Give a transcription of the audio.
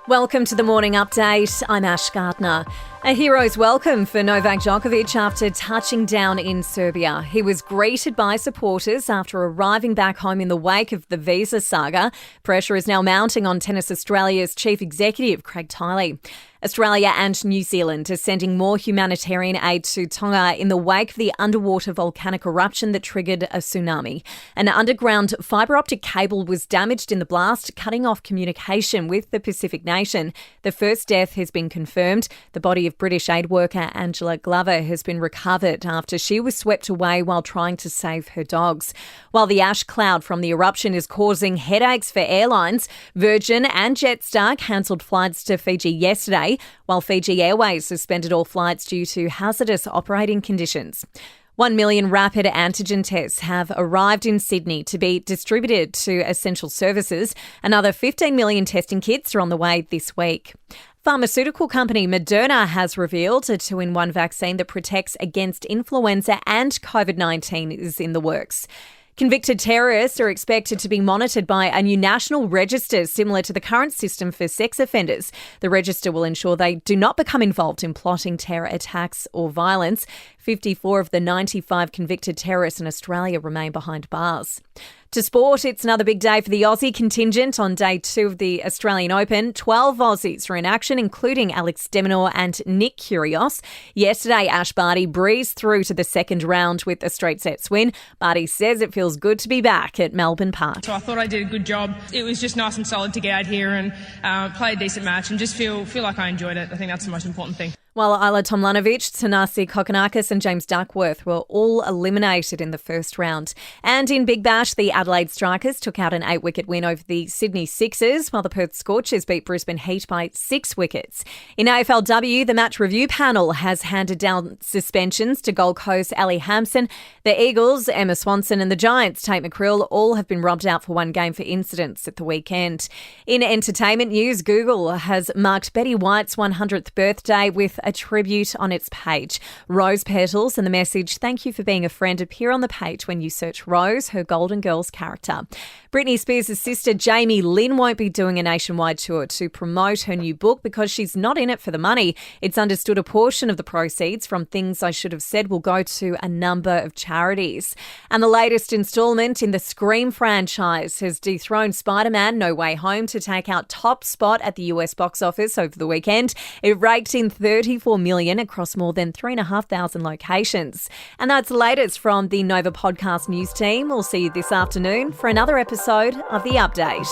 Welcome to the Morning Update. I'm Ash Gardner. A hero's welcome for Novak Djokovic after touching down in Serbia. He was greeted by supporters after arriving back home in the wake of the visa saga. Pressure is now mounting on Tennis Australia's chief executive, Craig Tiley. Australia and New Zealand are sending more humanitarian aid to Tonga in the wake of the underwater volcanic eruption that triggered a tsunami. An underground fibre optic cable was damaged in the blast, cutting off communication with the Pacific nation. The first death has been confirmed. The body of British aid worker Angela Glover has been recovered after she was swept away while trying to save her dogs. While the ash cloud from the eruption is causing headaches for airlines, Virgin and Jetstar cancelled flights to Fiji yesterday, while Fiji Airways suspended all flights due to hazardous operating conditions. 1 million rapid antigen tests have arrived in Sydney to be distributed to essential services. Another 15 million testing kits are on the way this week. Pharmaceutical company Moderna has revealed a 2-in-1 vaccine that protects against influenza and COVID-19 is in the works. Convicted terrorists are expected to be monitored by a new national register similar to the current system for sex offenders. The register will ensure they do not become involved in plotting terror attacks or violence. 54 of the 95 convicted terrorists in Australia remain behind bars. To sport, it's another big day for the Aussie contingent on day 2 of the Australian Open. 12 Aussies are in action, including Alex de Minaur and Nick Kyrgios. Yesterday, Ash Barty breezed through to the second round with a straight sets win. Barty says it feels good to be back at Melbourne Park. So I thought I did a good job. It was just nice and solid to get out here and play a decent match and just feel like I enjoyed it. I think that's the most important thing. While Isla Tomljanovic, Tanasi Kokonakis and James Duckworth were all eliminated in the first round. And in Big Bash, the Adelaide Strikers took out an 8-wicket win over the Sydney Sixers, while the Perth Scorchers beat Brisbane Heat by 6 wickets. In AFLW, the match review panel has handed down suspensions to Gold Coast Ali Hampson. The Eagles, Emma Swanson and the Giants, Tate McCrill, all have been robbed out for one game for incidents at the weekend. In entertainment news, Google has marked Betty White's 100th birthday with a tribute on its page. Rose petals and the message, "Thank you for being a friend," appear on the page when you search Rose, her Golden Girls character. Britney Spears' sister Jamie Lynn won't be doing a nationwide tour to promote her new book because she's not in it for the money. It's understood a portion of the proceeds from Things I Should Have Said will go to a number of charities. And the latest instalment in the Scream franchise has dethroned Spider-Man No Way Home to take out top spot at the US box office over the weekend. It raked in $34 million across more than 3,500 locations. And that's the latest from the Nova Podcast News team. We'll see you this afternoon for another episode of The Update.